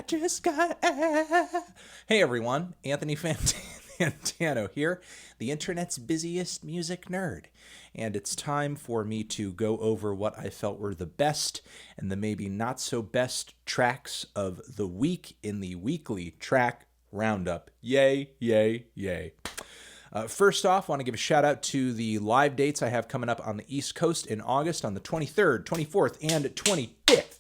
just got... Hey everyone, Anthony Fantano here, the internet's busiest music nerd. And it's time for me to go over what I felt were the best and the maybe not so best tracks of the week in the weekly track roundup. Yay, yay, yay. First off, I want to give a shout out to the live dates I have coming up on the East Coast in August on the 23rd, 24th, and 25th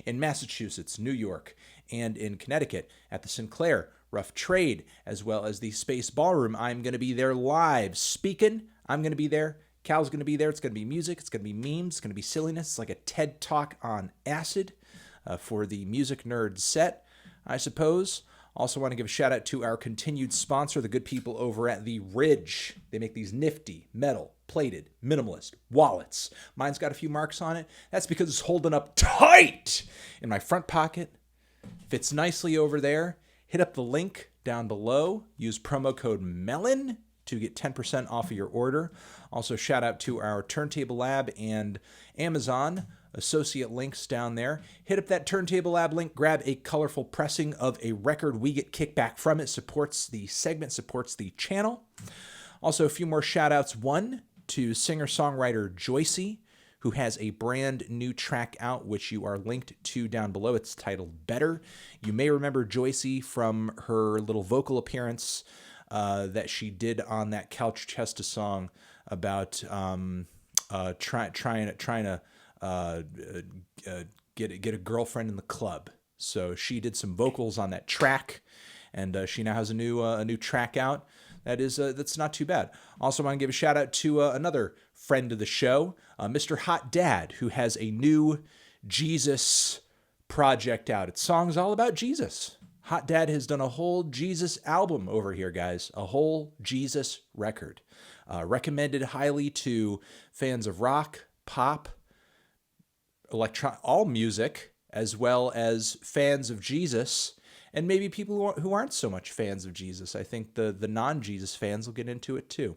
in Massachusetts, New York, and in Connecticut at the Sinclair Rough Trade, as well as the Space Ballroom. I'm going to be there live speaking. I'm going to be there. Cal's going to be there. It's going to be music. It's going to be memes. It's going to be silliness. It's like a TED Talk on acid for the music nerd set, I suppose. Also want to give a shout out to our continued sponsor, the good people over at The Ridge. They make these nifty, metal, plated, minimalist wallets. Mine's got a few marks on it. That's because it's holding up tight in my front pocket. Fits nicely over there. Hit up the link down below. Use promo code MELON to get 10% off of your order. Also shout out to our Turntable Lab and Amazon associate links down there. Hit up that Turntable Lab link, grab a colorful pressing of a record. We get kickback from it. Supports the segment, supports the channel. Also a few more shout outs. One to singer-songwriter Joycie, who has a brand new track out, which you are linked to down below. It's titled Better. You may remember Joycie from her little vocal appearance that she did on that Couch Chesta song about trying to get a girlfriend in the club. So she did some vocals on that track, and she now has a new track out. That's not too bad. Also, want to give a shout out to another friend of the show, Mr. Hot Dad, who has a new Jesus project out. It's songs all about Jesus. Hot Dad has done a whole Jesus album over here, guys. A whole Jesus record. Recommended highly to fans of rock, pop, all music, as well as fans of Jesus, and maybe people who aren't so much fans of Jesus. I think the non-Jesus fans will get into it too.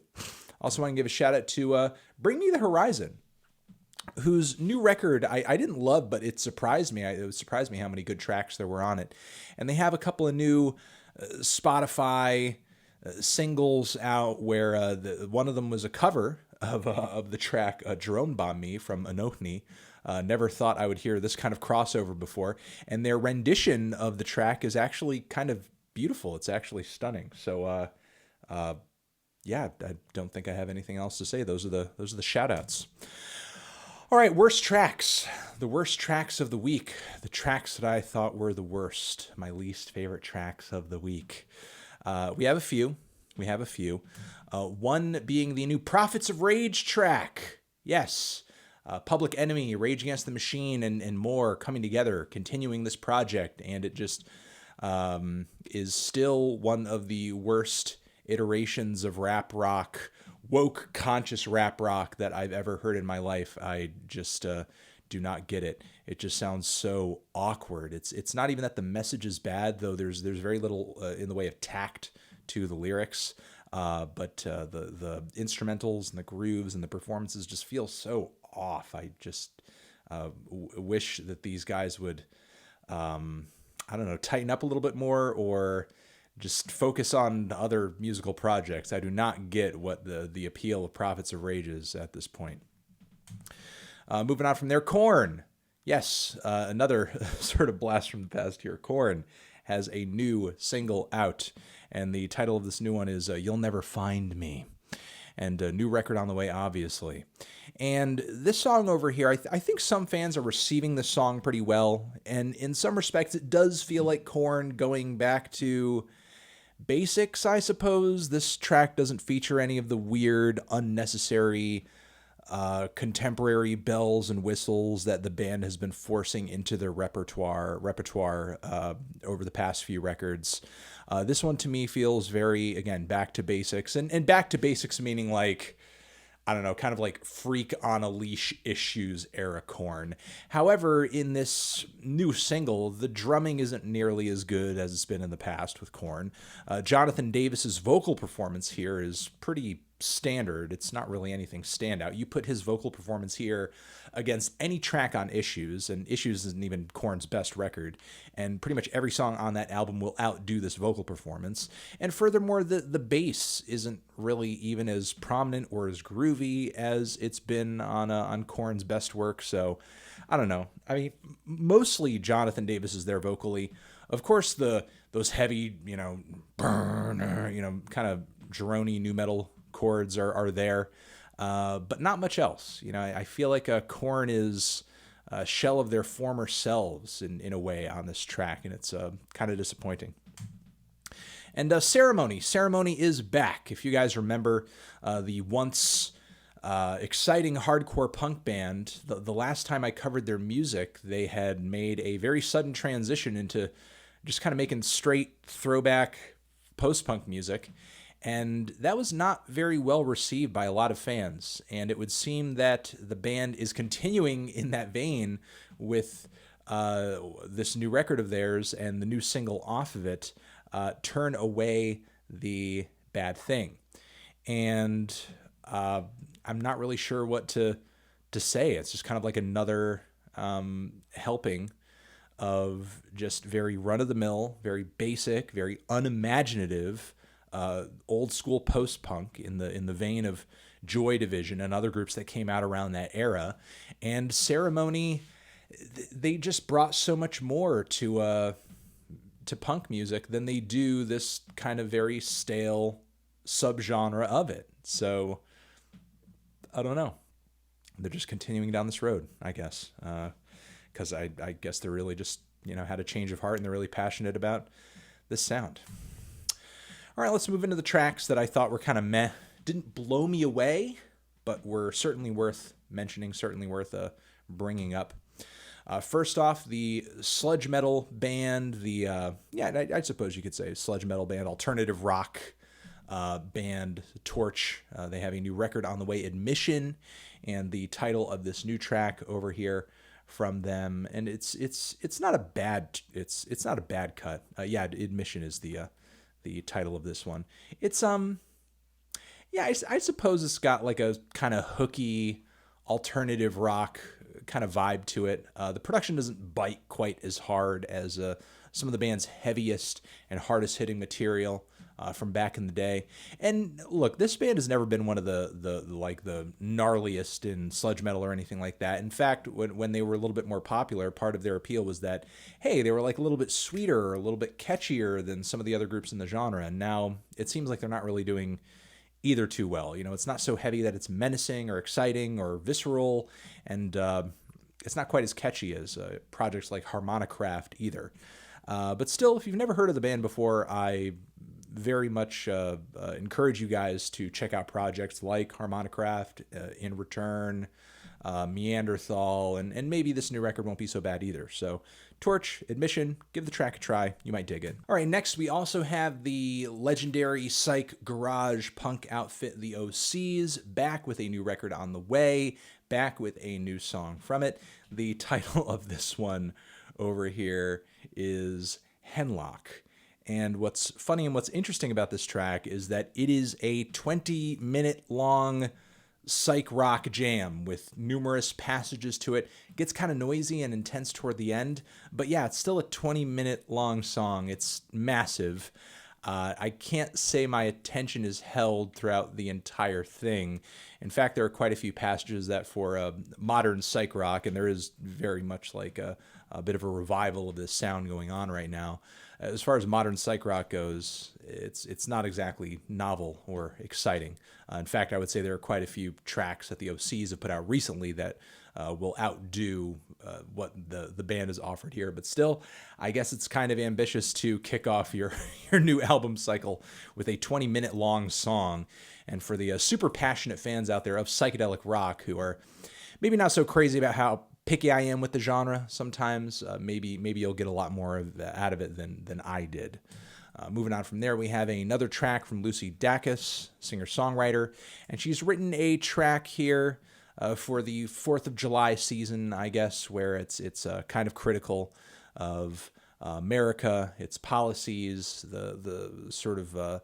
Also want to give a shout out to Bring Me the Horizon, whose new record I didn't love, but it surprised me. It surprised me how many good tracks there were on it. And they have a couple of new Spotify singles out where one of them was a cover of the track Drone Bomb Me from ANOHNI. Never thought I would hear this kind of crossover before. And their rendition of the track is actually kind of beautiful. It's actually stunning. So, yeah, I don't think I have anything else to say. Those are the shout outs. All right, worst tracks. The worst tracks of the week. The tracks that I thought were the worst. My least favorite tracks of the week. We have a few. One being the new Prophets of Rage track. Yes. Public Enemy, Rage Against the Machine, and more coming together, continuing this project. And it just is still one of the worst iterations of rap rock, woke, conscious rap rock that I've ever heard in my life. I just do not get it. It just sounds so awkward. It's not even that the message is bad, though there's very little in the way of tact to the lyrics. But the instrumentals and the grooves and the performances just feel so off. I just wish that these guys would, tighten up a little bit more or just focus on other musical projects. I do not get what the appeal of Prophets of Rage is at this point. Moving on from there, Korn. Yes, another sort of blast from the past here. Korn has a new single out, and the title of this new one is You'll Never Find Me. And a new record on the way, obviously. And this song over here, I think some fans are receiving this song pretty well. And in some respects, it does feel like Korn going back to basics, I suppose. This track doesn't feature any of the weird, unnecessary, contemporary bells and whistles that the band has been forcing into their repertoire over the past few records. This one to me feels very, again, back to basics, and back to basics meaning like, I don't know, kind of like Freak on a Leash Issues era Korn. However, in this new single, the drumming isn't nearly as good as it's been in the past with Korn. Jonathan Davis's vocal performance here is pretty standard. It's not really anything standout. You put his vocal performance here against any track on Issues, and Issues isn't even Korn's best record, and pretty much every song on that album will outdo this vocal performance. And furthermore, the bass isn't really even as prominent or as groovy as it's been on Korn's best work. So I don't know. I mean, mostly Jonathan Davis is there vocally. Of course, those heavy, kind of droney nu metal chords are there, but not much else. I feel like Korn is a shell of their former selves in a way on this track, and it's kind of disappointing. And Ceremony is back. If you guys remember the once exciting hardcore punk band, the last time I covered their music, they had made a very sudden transition into just kind of making straight throwback post-punk music. And that was not very well received by a lot of fans. And it would seem that the band is continuing in that vein with this new record of theirs and the new single off of it, Turn Away the Bad Thing. And I'm not really sure what to say. It's just kind of like another helping of just very run-of-the-mill, very basic, very unimaginative, old school post-punk in the vein of Joy Division and other groups that came out around that era. And Ceremony, they just brought so much more to punk music than they do this kind of very stale subgenre of it. So I don't know. They're just continuing down this road, I guess, because I guess they're really just had a change of heart and they're really passionate about this sound. All right, let's move into the tracks that I thought were kind of meh. Didn't blow me away, but were certainly worth mentioning, certainly worth bringing up. First off, the sludge metal band, I suppose you could say sludge metal band, alternative rock band Torche. They have a new record on the way, Admission, and the title of this new track over here from them, and it's not a bad cut. Admission is the title of this one. It's I suppose it's got like a kind of hooky alternative rock kind of vibe to it. The production doesn't bite quite as hard as some of the band's heaviest and hardest hitting material from back in the day. And look, this band has never been one of the gnarliest in sludge metal or anything like that. In fact, when they were a little bit more popular, part of their appeal was that, hey, they were like a little bit sweeter or a little bit catchier than some of the other groups in the genre. And now it seems like they're not really doing either too well. It's not so heavy that it's menacing or exciting or visceral, and it's not quite as catchy as projects like Harmonicraft either. But still, if you've never heard of the band before, I very much encourage you guys to check out projects like Harmonicraft, In Return, Neanderthal, and maybe this new record won't be so bad either. So Torche, Admission, give the track a try. You might dig it. All right, next we also have the legendary psych garage punk outfit, the OCs, back with a new record on the way, back with a new song from it. The title of this one over here is Henchlock. And what's funny and what's interesting about this track is that it is a 20-minute long psych rock jam with numerous passages to it. It gets kind of noisy and intense toward the end, but yeah, it's still a 20-minute long song. It's massive. I can't say my attention is held throughout the entire thing. In fact, there are quite a few passages that for modern psych rock, and there is very much like a bit of a revival of this sound going on right now. As far as modern psych rock goes, it's not exactly novel or exciting. In fact, I would say there are quite a few tracks that the OCs have put out recently that will outdo what the band has offered here. But still, I guess it's kind of ambitious to kick off your new album cycle with a 20-minute long song. And for the super passionate fans out there of psychedelic rock who are maybe not so crazy about how picky I am with the genre sometimes, maybe you'll get a lot more out of it than I did. Moving on from there, we have another track from Lucy Dacus, singer-songwriter, and she's written a track here for the 4th of July season, I guess, where it's kind of critical of America, its policies, the sort of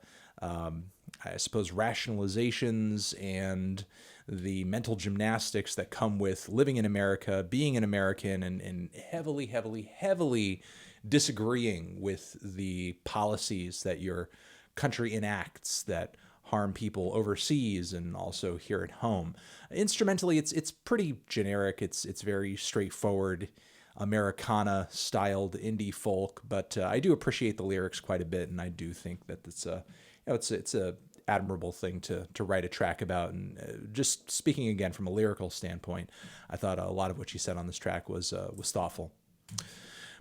I suppose, rationalizations and the mental gymnastics that come with living in America, being an American, and heavily, heavily, heavily disagreeing with the policies that your country enacts that harm people overseas and also here at home. Instrumentally, it's pretty generic. It's very straightforward, Americana-styled indie folk, but I do appreciate the lyrics quite a bit, and I do think that it's a admirable thing to write a track about. And just speaking again from a lyrical standpoint, I thought a lot of what she said on this track was thoughtful.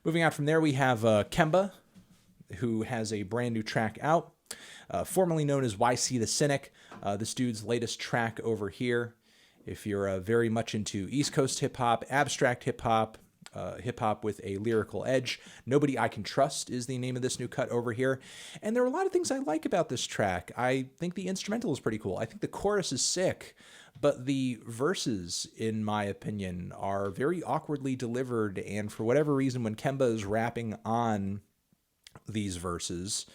Moving on from there, we have Kemba, who has a brand new track out, formerly known as YC the Cynic. This dude's latest track over here. If you're very much into East Coast hip-hop, abstract hip-hop with a lyrical edge, Nobody I Can Trust is the name of this new cut over here. And there are a lot of things I like about this track. I think the instrumental is pretty cool. I think the chorus is sick, but the verses, in my opinion, are very awkwardly delivered. And for whatever reason, when Kemba is rapping on these verses,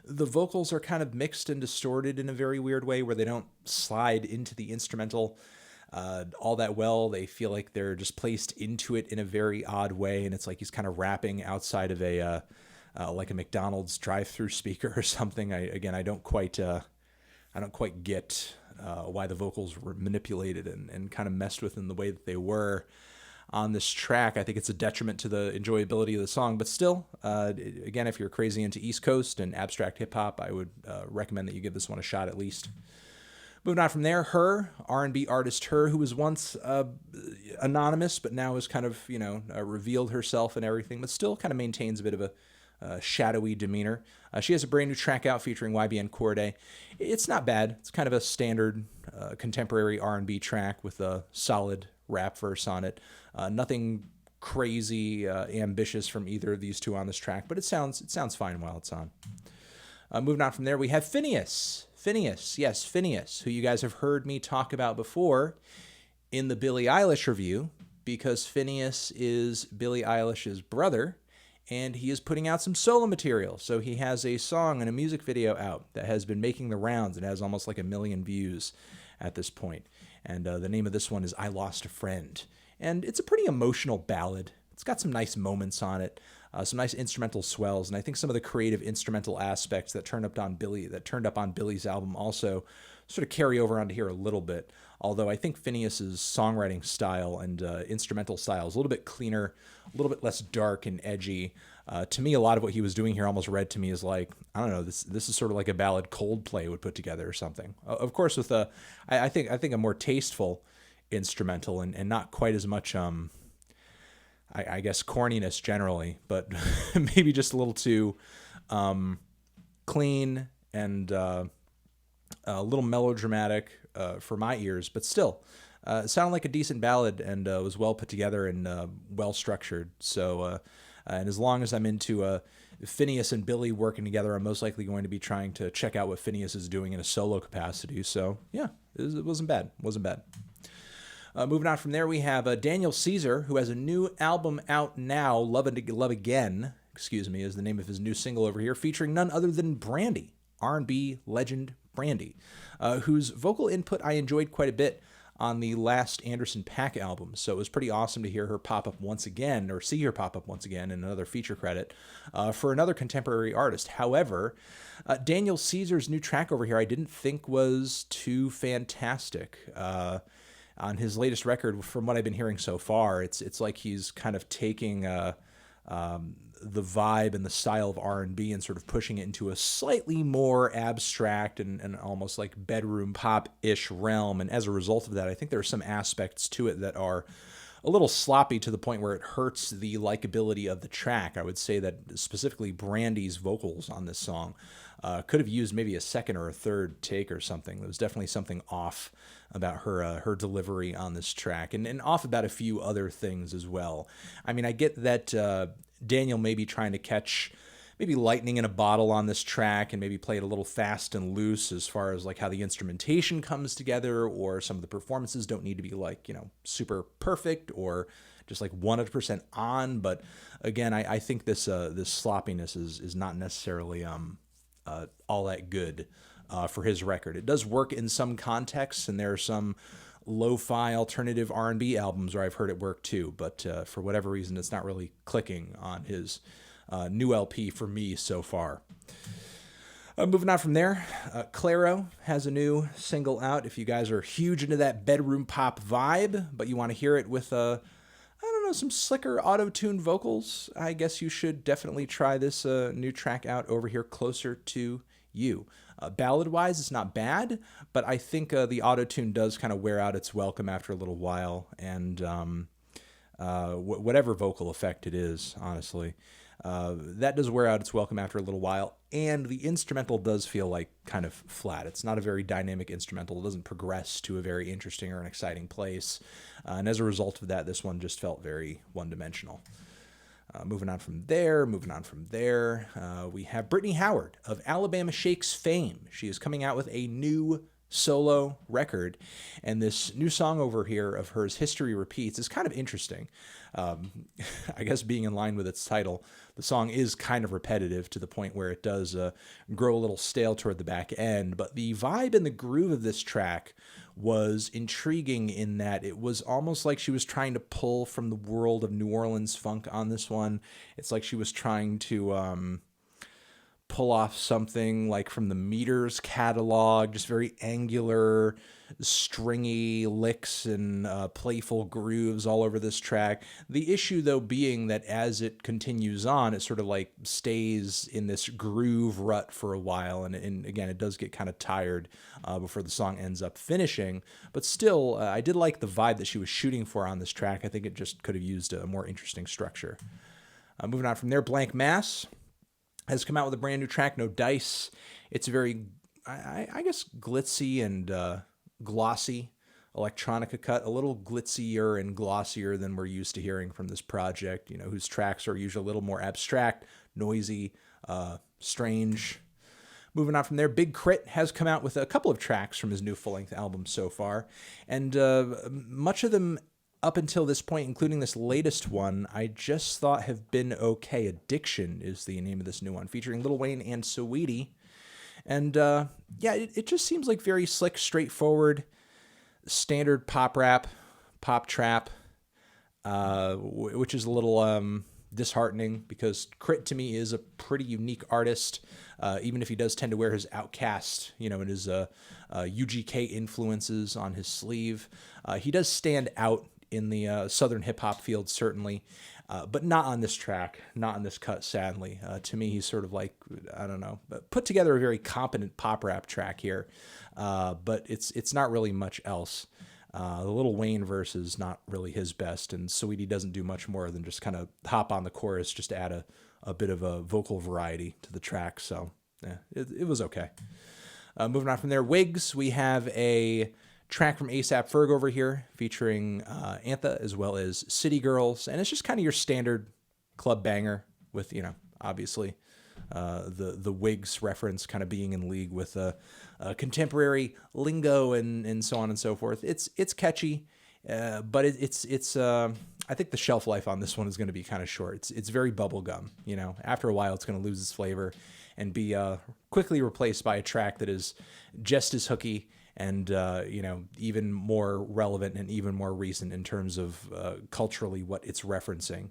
the vocals are kind of mixed and distorted in a very weird way where they don't slide into the instrumental all that well. They feel like they're just placed into it in a very odd way, and it's like he's kind of rapping outside of a like a McDonald's drive-through speaker or something. I don't quite get why the vocals were manipulated and kind of messed with in the way that they were on this track. I think it's a detriment to the enjoyability of the song, but still, again, if you're crazy into East Coast and abstract hip-hop, I would recommend that you give this one a shot at least. Moving on from there, H.E.R, R&B artist H.E.R, who was once anonymous, but now has kind of, revealed herself and everything, but still kind of maintains a bit of a shadowy demeanor. She has a brand new track out featuring YBN Cordae. It's not bad. It's kind of a standard contemporary R&B track with a solid rap verse on it. Nothing crazy ambitious from either of these two on this track, but it sounds fine while it's on. Moving on from there, we have FINNEAS. FINNEAS, who you guys have heard me talk about before in the Billie Eilish review, because FINNEAS is Billie Eilish's brother, and he is putting out some solo material. So he has a song and a music video out that has been making the rounds. It has almost like 1 million views at this point. And the name of this one is I Lost a Friend. And it's a pretty emotional ballad. It's got some nice moments on it. Some nice instrumental swells, and I think some of the creative instrumental aspects that turned up on Billie's album also sort of carry over onto here a little bit. Although I think FINNEAS's songwriting style and instrumental style is a little bit cleaner, a little bit less dark and edgy. To me, a lot of what he was doing here almost read to me as like, I don't know, this is sort of like a ballad Coldplay would put together or something. Of course, with I think a more tasteful instrumental and not quite as much I guess corniness generally, but maybe just a little too clean and a little melodramatic for my ears, but still it sounded like a decent ballad and was well put together and well structured. So and as long as I'm into FINNEAS and Billie working together, I'm most likely going to be trying to check out what FINNEAS is doing in a solo capacity. So yeah, it wasn't bad. Moving on from there, we have Daniel Caesar, who has a new album out now, Love Again, is the name of his new single over here, featuring none other than Brandy, R&B legend Brandy, whose vocal input I enjoyed quite a bit on the last Anderson .Paak album. So it was pretty awesome to hear her pop up once again, or see her pop up once again in another feature credit for another contemporary artist. However, Daniel Caesar's new track over here I didn't think was too fantastic. On his latest record, from what I've been hearing so far, it's like he's kind of taking the vibe and the style of R&B and sort of pushing it into a slightly more abstract and almost like bedroom pop-ish realm. And as a result of that, I think there are some aspects to it that are a little sloppy to the point where it hurts the likability of the track. I would say that specifically Brandy's vocals on this song could have used maybe a second or a third take or something. There was definitely something off about her delivery on this track, and off about a few other things as well. I mean, I get that Daniel may be trying to catch maybe lightning in a bottle on this track and maybe play it a little fast and loose as far as like how the instrumentation comes together, or some of the performances don't need to be like, super perfect or just like 100% on. But again, I think this sloppiness is not necessarily all that good for his record. It does work in some contexts, and there are some lo-fi alternative R&B albums where I've heard it work too, but for whatever reason, it's not really clicking on his new LP for me so far. Moving on from there, Clairo has a new single out. If you guys are huge into that bedroom pop vibe, but you want to hear it with some slicker auto-tuned vocals, I guess you should definitely try this new track out over here, Closer to You. Ballad-wise, it's not bad, but I think the auto-tune does kind of wear out its welcome after a little while, and whatever vocal effect it is, honestly, that does wear out its welcome after a little while, and the instrumental does feel like kind of flat. It's not a very dynamic instrumental. It doesn't progress to a very interesting or an exciting place, and as a result of that, this one just felt very one-dimensional. Moving on from there, we have Brittany Howard of Alabama Shakes fame. She is coming out with a new solo record, and this new song over here of hers, History Repeats, is kind of interesting. I guess being in line with its title, the song is kind of repetitive to the point where it does grow a little stale toward the back end, but the vibe and the groove of this track was intriguing in that it was almost like she was trying to pull from the world of New Orleans funk on this one. It's like she was trying to pull off something like from the Meters catalog, just very angular, stringy licks and playful grooves all over this track. The issue, though, being that as it continues on, it sort of like stays in this groove rut for a while, and again, it does get kind of tired before the song ends up finishing. But still, I did like the vibe that she was shooting for on this track. I think it just could have used a more interesting structure. Moving on from there, Blanck Mast has come out with a brand new track, No Dice. It's a very, I guess, glitzy and glossy electronica cut, a little glitzier and glossier than we're used to hearing from this project, whose tracks are usually a little more abstract, noisy, strange. Moving on from there, Big K.R.I.T has come out with a couple of tracks from his new full-length album so far, and much of them up until this point, including this latest one, I just thought have been okay. Addiction is the name of this new one, featuring Lil Wayne and Saweetie. And it just seems like very slick, straightforward, standard pop rap, pop trap, which is a little disheartening because K.R.I.T to me is a pretty unique artist, even if he does tend to wear his Outcast, and his UGK influences on his sleeve. He does stand out in the southern hip-hop field, certainly, but not on this track, not on this cut, sadly. To me, he's sort of like, I don't know, put together a very competent pop rap track here, but it's not really much else. The Lil Wayne verse is not really his best, and Saweetie doesn't do much more than just kind of hop on the chorus just to add a bit of a vocal variety to the track, so yeah, it was okay. Moving on from there, Wigs, we have a track from A$AP Ferg over here featuring ANTHA as well as City Girls, and it's just kind of your standard club banger with, obviously the Wigs reference kind of being in league with contemporary lingo and so on and so forth. It's catchy, but it's I think the shelf life on this one is going to be kind of short. It's very bubblegum, After a while, it's going to lose its flavor and be quickly replaced by a track that is just as hooky and, even more relevant and even more recent in terms of culturally what it's referencing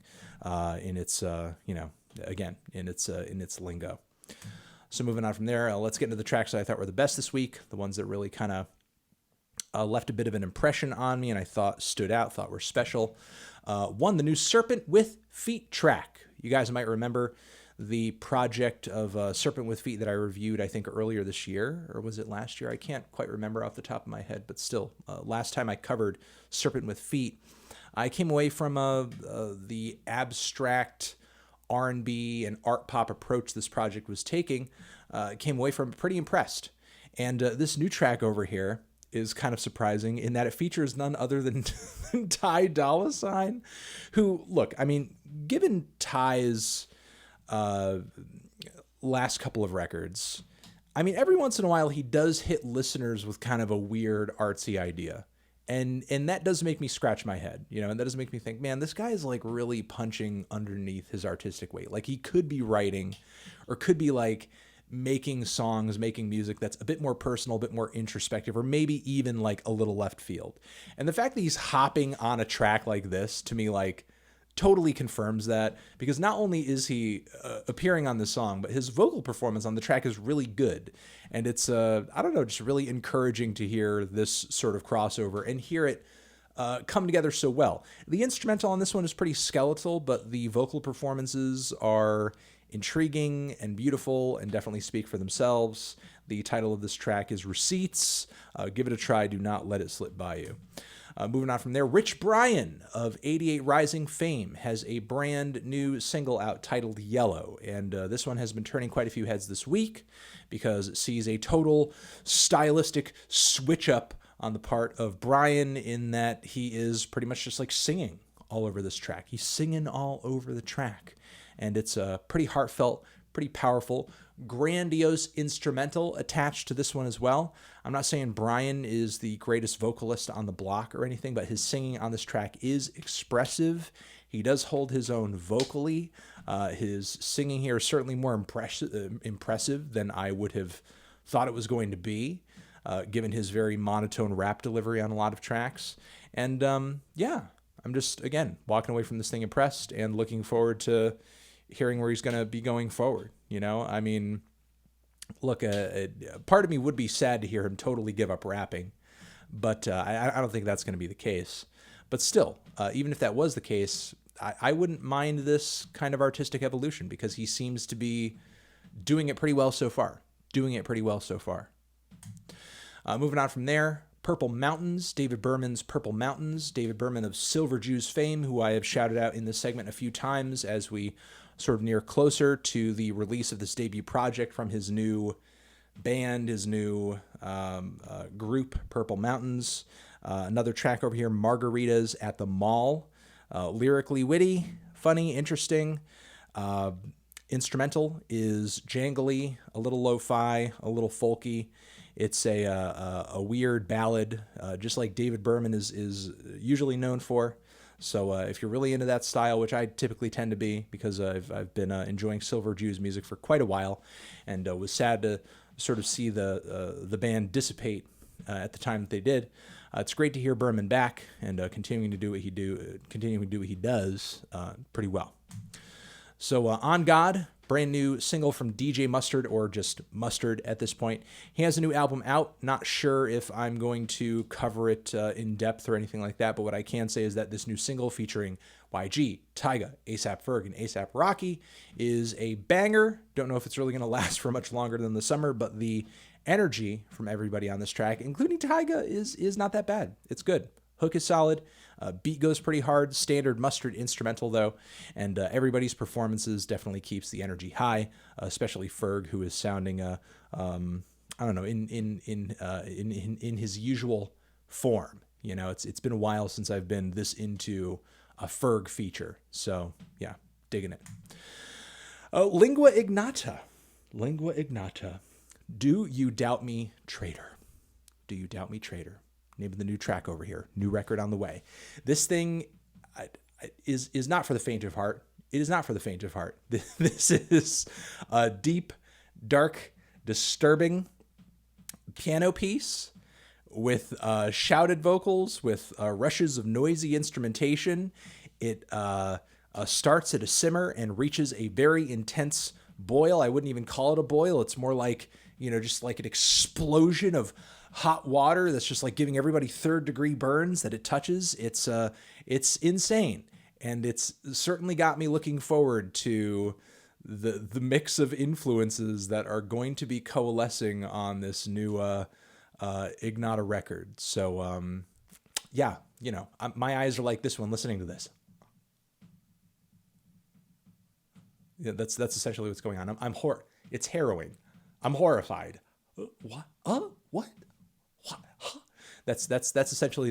in its, again, in its lingo. So moving on from there, let's get into the tracks that I thought were the best this week, the ones that really kind of left a bit of an impression on me and I thought stood out, thought were special. One, the new Serpent with Feet track. You guys might remember the project of Serpent with Feet that I reviewed, I think, earlier this year, or was it last year? I can't quite remember off the top of my head, but still, last time I covered Serpent with Feet, I came away from the abstract R&B and art pop approach this project was taking, came away from pretty impressed. And this new track over here is kind of surprising in that it features none other than Dolla, who, look, I mean, given Ty's last couple of records, I mean, every once in a while he does hit listeners with kind of a weird artsy idea. And that does make me scratch my head, and that does make me think, man, this guy is like really punching underneath his artistic weight. Like he could be writing or could be like making songs, making music that's a bit more personal, a bit more introspective, or maybe even like a little left field. And the fact that he's hopping on a track like this, to me, like, totally confirms that, because not only is he appearing on this song, but his vocal performance on the track is really good. And it's, I don't know, just really encouraging to hear this sort of crossover and hear it come together so well. The instrumental on this one is pretty skeletal, but the vocal performances are intriguing and beautiful and definitely speak for themselves. The title of this track is Receipts. Give it a try. Do not let it slip by you. Moving on from there, Rich Brian of 88 Rising fame has a brand new single out titled Yellow. And this one has been turning quite a few heads this week because it sees a total stylistic switch up on the part of Brian, in that he is pretty much just like singing all over this track. He's singing all over the track. And it's pretty heartfelt, pretty powerful, grandiose instrumental attached to this one as well. I'm not saying Brian is the greatest vocalist on the block or anything, but his singing on this track is expressive. He does hold his own vocally. His singing here is certainly more impressive than I would have thought it was going to be, given his very monotone rap delivery on a lot of tracks. And yeah, I'm just, again, walking away from this thing impressed and looking forward to hearing where he's going to be going forward. You know, I mean, look, part of me would be sad to hear him totally give up rapping, but I don't think that's going to be the case. But still, even if that was the case, I wouldn't mind this kind of artistic evolution, because he seems to be doing it pretty well so far. Moving on from there, Purple Mountains, David Berman's Purple Mountains. David Berman of Silver Jews fame, who I have shouted out in this segment a few times as we sort of near closer to the release of this debut project from his new band, his new group, Purple Mountains. Another track over here, Margaritas at the Mall. Lyrically witty, funny, interesting. Instrumental is jangly, a little lo-fi, a little folky. It's a weird ballad, just like David Berman is usually known for. So if you're really into that style, which I typically tend to be, because I've been enjoying Silver Jews music for quite a while, and was sad to sort of see the band dissipate at the time that they did. It's great to hear Berman back and continuing to do what he does pretty well. So On God, brand new single from DJ Mustard, or just Mustard at this point. He has a new album out. Not sure if I'm going to cover it in depth or anything like that, but what I can say is that this new single featuring YG, Tyga, A$AP Ferg, and A$AP Rocky is a banger. Don't know if it's really going to last for much longer than the summer, but the energy from everybody on this track, including Tyga, is not that bad. It's good. Hook is solid. Beat goes pretty hard. Standard Mustard instrumental, though. And everybody's performances definitely keeps the energy high, especially Ferg, who is sounding, I don't know, in his usual form. You know, it's been a while since I've been this into a Ferg feature. So, yeah, digging it. Lingua Ignota. Do You Doubt Me, Traitor? Do You Doubt Me, Traitor? Name of the new track over here. New record on the way. This thing is not for the faint of heart. It is not for the faint of heart. This is a deep, dark, disturbing piano piece with shouted vocals, with rushes of noisy instrumentation. It starts at a simmer and reaches a very intense boil. I wouldn't even call it a boil. It's more like, you know, just like an explosion of hot water that's just like giving everybody third-degree burns that it touches. It's insane, and it's certainly got me looking forward to the mix of influences that are going to be coalescing on this new Ignota record. So yeah, you know, my eyes are like this one listening to this. Yeah, that's essentially what's going on. It's harrowing. I'm horrified. What? What? Huh? That's essentially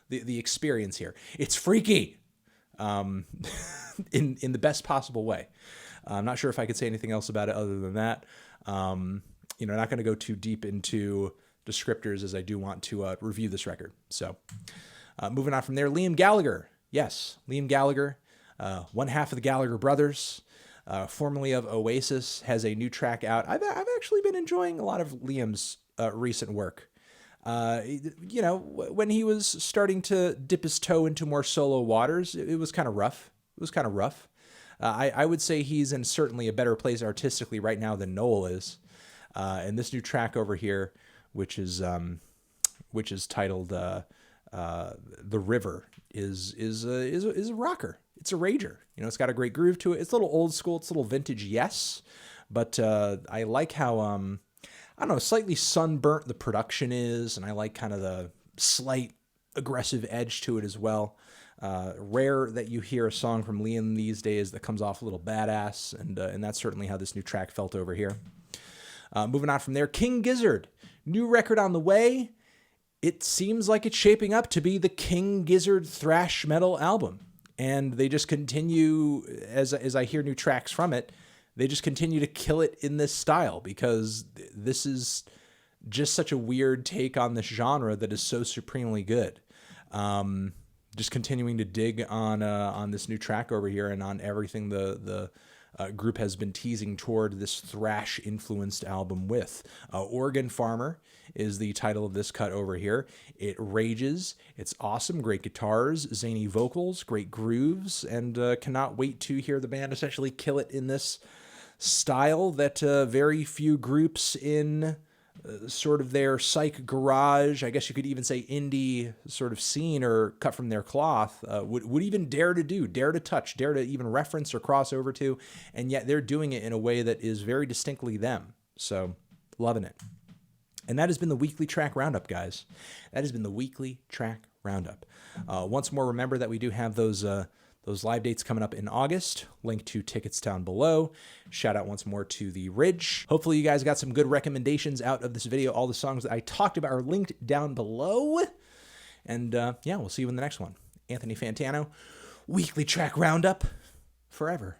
the experience here. It's freaky, in the best possible way. I'm not sure if I could say anything else about it other than that. You know, not going to go too deep into descriptors, as I do want to review this record. So, moving on from there, Liam Gallagher. Yes, Liam Gallagher, one half of the Gallagher brothers. formerly of Oasis, has a new track out. I've actually been enjoying a lot of Liam's recent work. You know, when he was starting to dip his toe into more solo waters, it was kind of rough. It was kind of rough. I would say he's in certainly a better place artistically right now than Noel is. And this new track over here, which is titled "The River," is a rocker. It's a rager. You know, it's got a great groove to it. It's a little old school. It's a little vintage, yes, but I like how I don't know, slightly sunburnt the production is, and I like kind of the slight aggressive edge to it as well. Rare that you hear a song from Liam these days that comes off a little badass, and that's certainly how this new track felt over here. Moving on from there, King Gizzard, new record on the way. It seems like it's shaping up to be the King Gizzard thrash metal album, and they just continue, as I hear new tracks from it, they just continue to kill it in this style, because this is just such a weird take on this genre that is so supremely good. Just continuing to dig on this new track over here and on everything the group has been teasing toward this thrash-influenced album with. Organ Farmer is the title of this cut over here. It rages. It's awesome. Great guitars, zany vocals, great grooves, and cannot wait to hear the band essentially kill it in this style that very few groups in sort of their psych garage, I guess you could even say indie sort of scene or cut from their cloth, would even dare to do, dare to touch, dare to even reference or cross over to, and yet they're doing it in a way that is very distinctly them. So, loving it. And that has been the Weekly Track Roundup, guys. That has been the Weekly Track Roundup. Once more, remember that we do have those live dates coming up in August. Link to tickets down below. Shout out once more to the Ridge. Hopefully you guys got some good recommendations out of this video. All the songs that I talked about are linked down below. And yeah, we'll see you in the next one. Anthony Fantano, Weekly Track Roundup, forever.